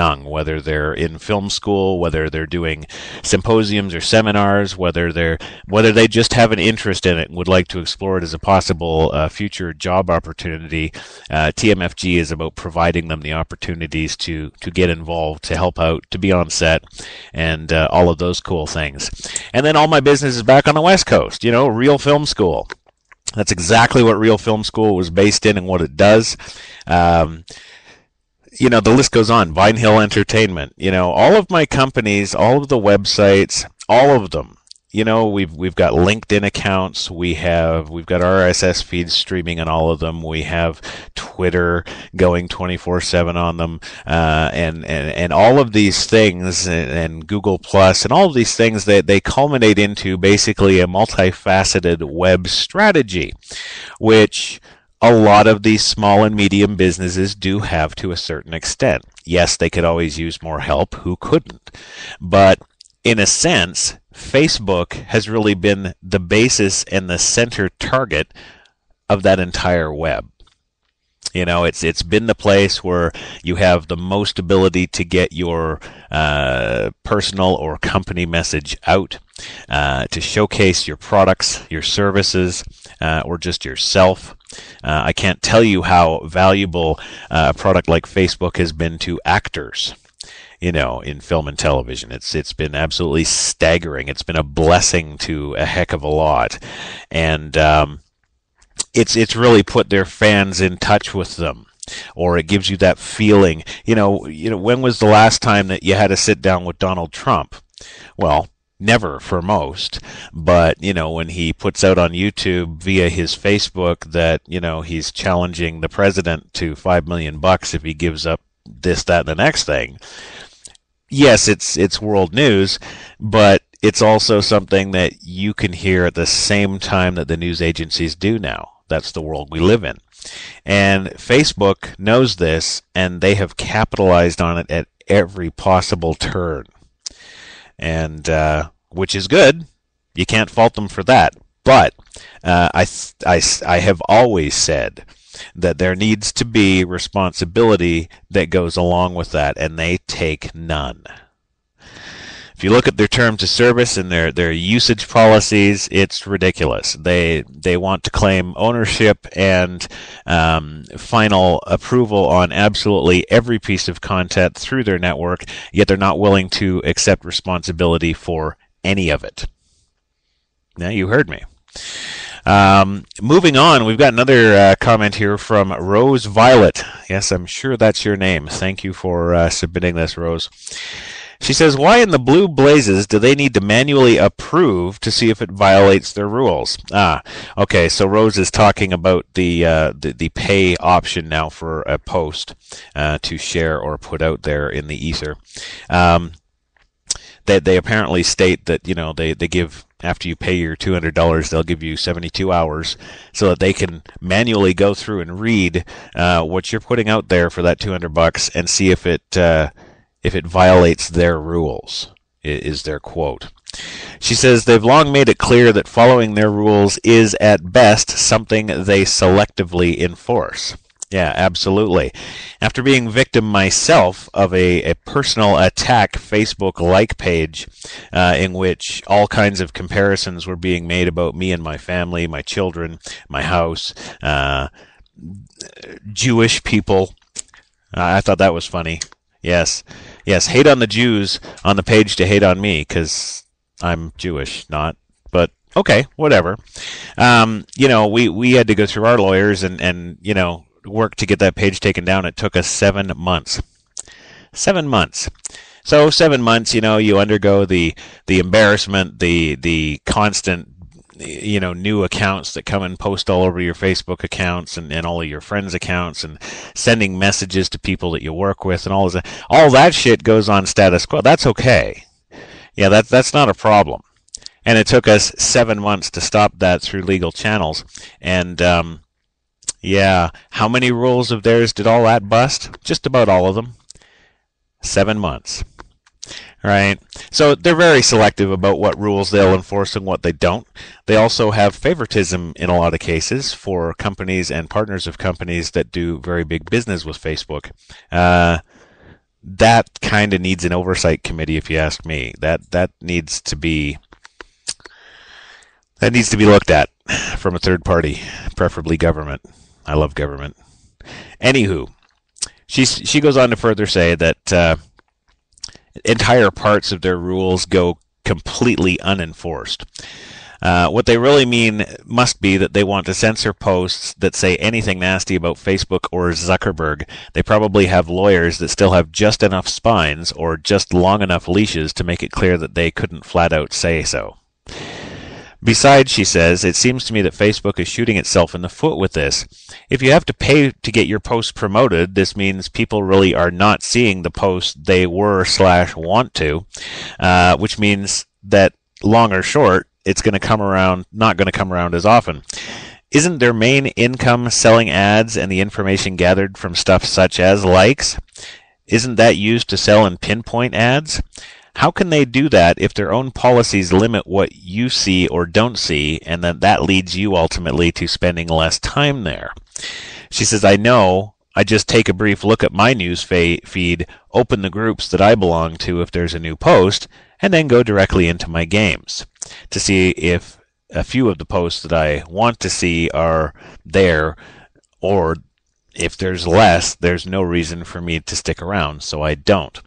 young, whether they're in film school, whether they're doing symposiums or seminars, whether they just have an interest in it and would like to explore it as a possible future job opportunity. TMFG is about providing them the opportunities to get involved, to help out, to be on set, and all of those cool things. And then all my business is back on the West Coast. Real Film School. That's exactly what Real Film School was based in and what it does. The list goes on. Vine Hill Entertainment. All of my companies, all of the websites, all of them. We've got LinkedIn accounts. We've got RSS feeds streaming on all of them. We have Twitter going 24/7 on them, and all of these things, and Google Plus, and all of these things that they culminate into basically a multifaceted web strategy, which a lot of these small and medium businesses do have to a certain extent. Yes, they could always use more help. Who couldn't? But in a sense, Facebook has really been the basis and the center target of that entire web. It's been the place where you have the most ability to get your personal or company message out, to showcase your products, your services, or just yourself. I can't tell you how valuable a product like Facebook has been to actors. In film and television. It's been absolutely staggering. It's been a blessing to a heck of a lot. And it's really put their fans in touch with them. Or it gives you that feeling. When was the last time that you had to sit down with Donald Trump? Well, never for most. But, when he puts out on YouTube via his Facebook that, he's challenging the president to $5 million if he gives up this, that, and the next thing. Yes, it's world news, but it's also something that you can hear at the same time that the news agencies do now. That's the world we live in. And Facebook knows this, and they have capitalized on it at every possible turn. And which is good. You can't fault them for that. But I have always said that there needs to be responsibility that goes along with that, and they take none. If you look at their terms of service and their usage policies, it's ridiculous. They want to claim ownership and final approval on absolutely every piece of content through their network, yet they're not willing to accept responsibility for any of it. Now, you heard me. Moving on, we've got another comment here from Rose Violet. Yes, I'm sure that's your name. Thank you for submitting this, Rose. She says, why in the blue blazes do they need to manually approve to see if it violates their rules? Okay, so Rose is talking about the pay option now for a post to share or put out there in the ether. They apparently state that, they give, after you pay your $200, they'll give you 72 hours so that they can manually go through and read what you're putting out there for that $200 and see if it violates their rules, is their quote. She says they've long made it clear that following their rules is at best something they selectively enforce. Yeah, absolutely. After being victim myself of a personal attack Facebook like page in which all kinds of comparisons were being made about me and my family, my children, my house, Jewish people, I thought that was funny. Yes, hate on the Jews on the page to hate on me because I'm Jewish, not. But okay, whatever. We had to go through our lawyers and work to get that page taken down. It took us 7 months. 7 months. So 7 months, you undergo the embarrassment, the constant, new accounts that come and post all over your Facebook accounts and all of your friends' accounts and sending messages to people that you work with and all that shit goes on status quo. That's okay. Yeah, that's not a problem. And it took us 7 months to stop that through legal channels. And, how many rules of theirs did all that bust? Just about all of them. 7 months. Right? So they're very selective about what rules they'll enforce and what they don't. They also have favoritism in a lot of cases for companies and partners of companies that do very big business with Facebook. that kind of needs an oversight committee, if you ask me. That needs to be looked at from a third party, preferably government. I love government. Anywho, she goes on to further say that entire parts of their rules go completely unenforced. What they really mean must be that they want to censor posts that say anything nasty about Facebook or Zuckerberg. They probably have lawyers that still have just enough spines or just long enough leashes to make it clear that they couldn't flat out say so. Besides, she says, it seems to me that Facebook is shooting itself in the foot with this. If you have to pay to get your posts promoted, this means people really are not seeing the posts they were/want to, which means that long or short, it's going to come around, not going to come around as often. Isn't their main income selling ads and the information gathered from stuff such as likes? Isn't that used to sell in pinpoint ads? How can they do that if their own policies limit what you see or don't see, and that leads you ultimately to spending less time there? She says, I know. I just take a brief look at my news feed, open the groups that I belong to if there's a new post, and then go directly into my games to see if a few of the posts that I want to see are there, or if there's less, there's no reason for me to stick around, so I don't.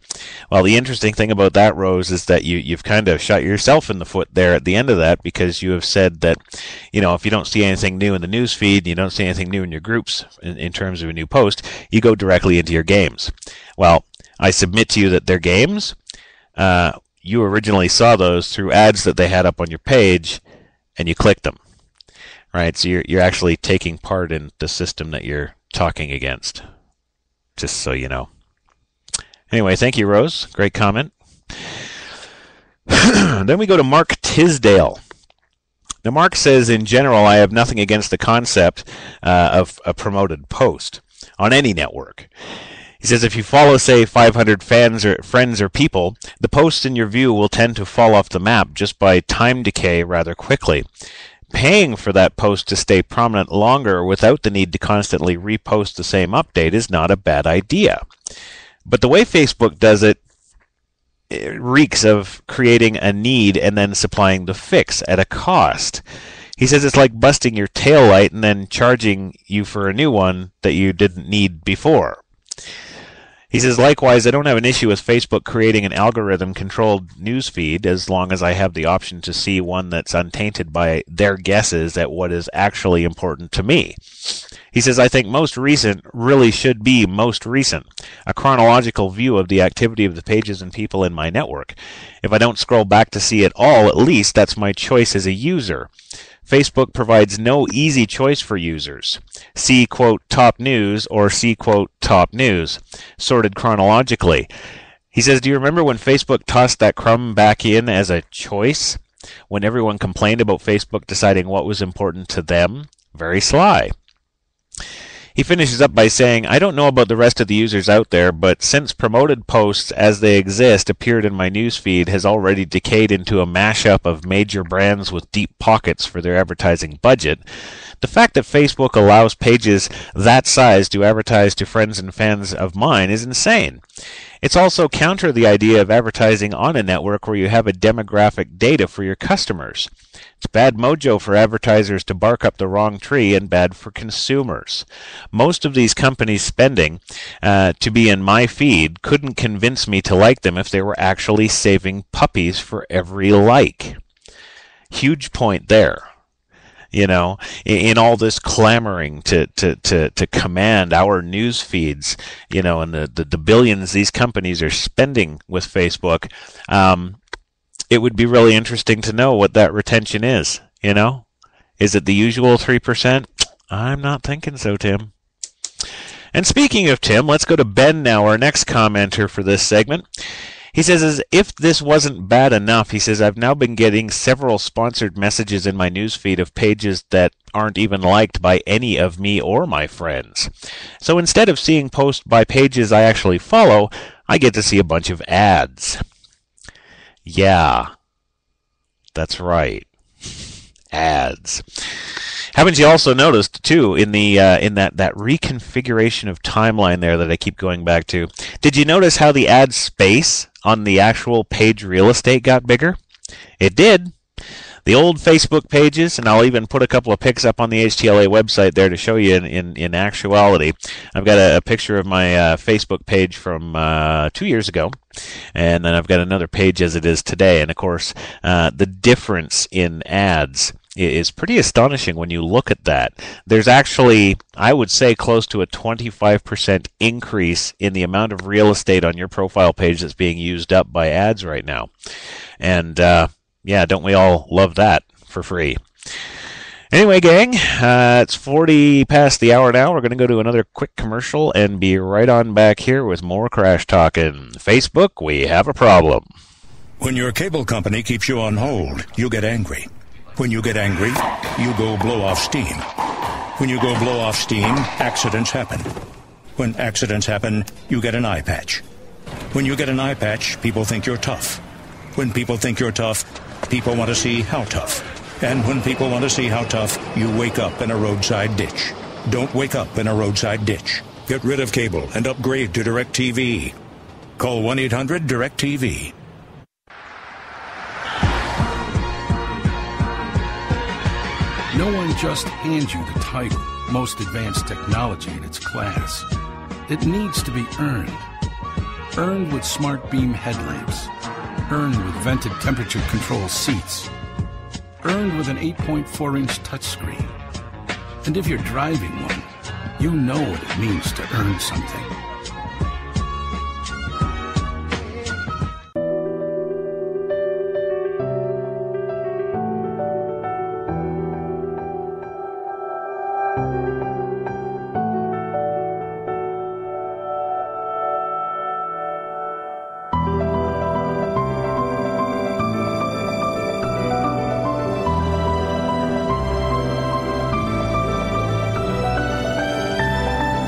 Well, the interesting thing about that, Rose, is that you've kind of shot yourself in the foot there at the end of that, because you have said that, if you don't see anything new in the news feed, you don't see anything new in your groups in terms of a new post, you go directly into your games. Well, I submit to you that their games, you originally saw those through ads that they had up on your page, and you clicked them, right? So you're actually taking part in the system that you're talking against, just so you know. Anyway, thank you, Rose. Great comment. Then we go to Mark Tisdale. Now, Mark says, in general, I have nothing against the concept of a promoted post on any network. He says, if you follow, say, 500 friends or people, the posts in your view will tend to fall off the map just by time decay rather quickly. Paying for that post to stay prominent longer without the need to constantly repost the same update is not a bad idea. But the way Facebook does it reeks of creating a need and then supplying the fix at a cost. He says it's like busting your taillight and then charging you for a new one that you didn't need before. He says, likewise, I don't have an issue with Facebook creating an algorithm-controlled newsfeed as long as I have the option to see one that's untainted by their guesses at what is actually important to me. He says, I think most recent really should be most recent, a chronological view of the activity of the pages and people in my network. If I don't scroll back to see it all, at least that's my choice as a user. Facebook provides no easy choice for users. See, quote, top news or see, quote, top news, sorted chronologically. He says, do you remember when Facebook tossed that crumb back in as a choice? When everyone complained about Facebook deciding what was important to them? Very sly. He finishes up by saying, I don't know about the rest of the users out there, but since promoted posts as they exist appeared in my newsfeed has already decayed into a mashup of major brands with deep pockets for their advertising budget, the fact that Facebook allows pages that size to advertise to friends and fans of mine is insane. It's also counter the idea of advertising on a network where you have a demographic data for your customers. It's bad mojo for advertisers to bark up the wrong tree and bad for consumers. Most of these companies spending to be in my feed couldn't convince me to like them if they were actually saving puppies for every like. Huge point there. In all this clamoring to command our news feeds, and the billions these companies are spending with Facebook, it would be really interesting to know what that retention is, Is it the usual 3%? I'm not thinking so, Tim. And speaking of Tim, let's go to Ben now, our next commenter for this segment. He says, as if this wasn't bad enough, he says, I've now been getting several sponsored messages in my newsfeed of pages that aren't even liked by any of me or my friends. So instead of seeing posts by pages I actually follow, I get to see a bunch of ads. Yeah, that's right. Ads. Haven't you also noticed too in the in that reconfiguration of timeline there that I keep going back to? Did you notice how the ad space on the actual page real estate got bigger? It did. The old Facebook pages, and I'll even put a couple of pics up on the HTLA website there to show you in actuality. I've got a picture of my Facebook page from 2 years ago, and then I've got another page as it is today. And of course, the difference in ads is pretty astonishing when you look at that. There's actually, I would say, close to a 25% increase in the amount of real estate on your profile page that's being used up by ads right now. And yeah, don't we all love that for free? Anyway, gang, it's 40 past the hour now. We're going to go to another quick commercial and be right on back here with more Crash Talking. Facebook, we have a problem. When your cable company keeps you on hold, you get angry. When you get angry, you go blow off steam. When you go blow off steam, accidents happen. When accidents happen, you get an eye patch. When you get an eye patch, people think you're tough. When people think you're tough, people want to see how tough. And when people want to see how tough, you wake up in a roadside ditch. Don't wake up in a roadside ditch. Get rid of cable and upgrade to DirecTV. Call 1-800-DirecTV. No one just hands you the title, most advanced technology in its class. It needs to be earned. Earned with smart beam headlamps. Earned with vented temperature control seats. Earned with an 8.4-inch touchscreen. And if you're driving one, you know what it means to earn something.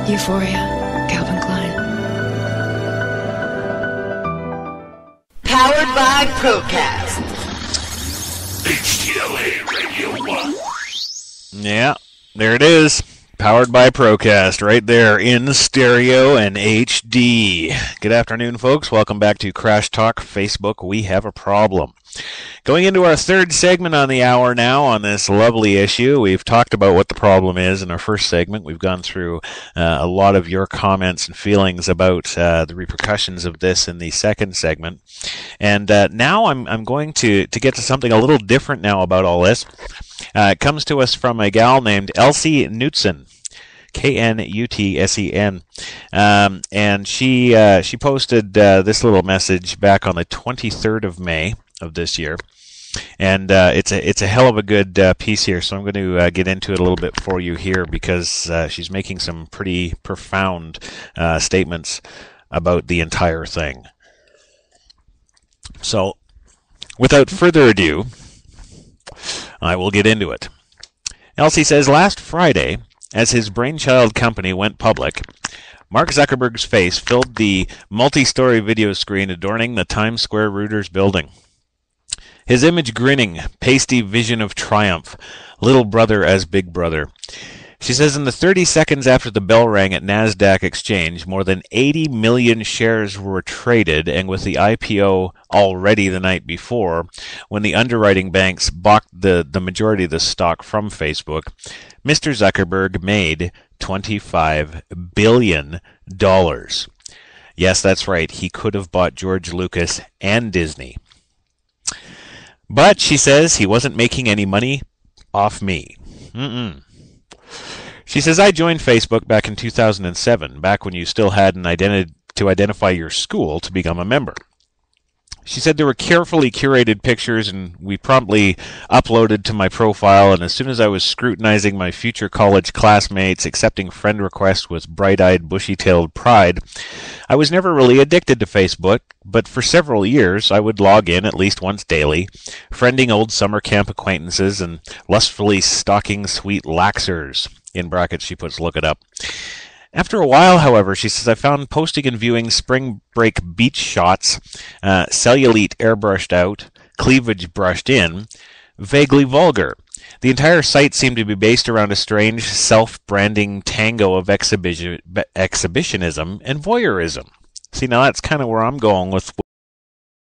Euphoria, Calvin Klein. Powered by Procast. HTLA Radio 1. Yeah, there it is. Powered by Procast, right there in stereo and HD. Good afternoon, folks. Welcome back to Crash Talk Facebook. We have a problem. Going into our third segment on the hour now on this lovely issue. We've talked about what the problem is in our first segment. We've gone through a lot of your comments and feelings about the repercussions of this in the second segment. And now I'm going to get to something a little different now about all this. It comes to us from a gal named Elsie Knutson. Knutsen. And she posted this little message back on the 23rd of May of this year. And it's a hell of a good piece here, so I'm going to get into it a little bit for you here because she's making some pretty profound statements about the entire thing. So, without further ado, I will get into it. Elsie says, last Friday, as his brainchild company went public, Mark Zuckerberg's face filled the multi-story video screen adorning the Times Square Reuters building. His image grinning, pasty vision of triumph, little brother as big brother. She says in the 30 seconds after the bell rang at NASDAQ Exchange, more than 80 million shares were traded, and with the IPO already the night before, when the underwriting banks bought the majority of the stock from Facebook, Mr. Zuckerberg made $25 billion. Yes, that's right. He could have bought George Lucas and Disney. But, she says, he wasn't making any money off me. She says, I joined Facebook back in 2007, back when you still had an identity to identify your school to become a member. She said there were carefully curated pictures, and we promptly uploaded to my profile, and as soon as I was scrutinizing my future college classmates, accepting friend requests with bright-eyed, bushy-tailed pride, I was never really addicted to Facebook, but for several years I would log in at least once daily, friending old summer camp acquaintances and lustfully stalking sweet laxers. In brackets, she puts, look it up. After a while, however, she says, I found posting and viewing spring break beach shots, cellulite airbrushed out, cleavage brushed in, vaguely vulgar. The entire site seemed to be based around a strange, self-branding tango of exhibitionism and voyeurism. See, now that's kind of where I'm going with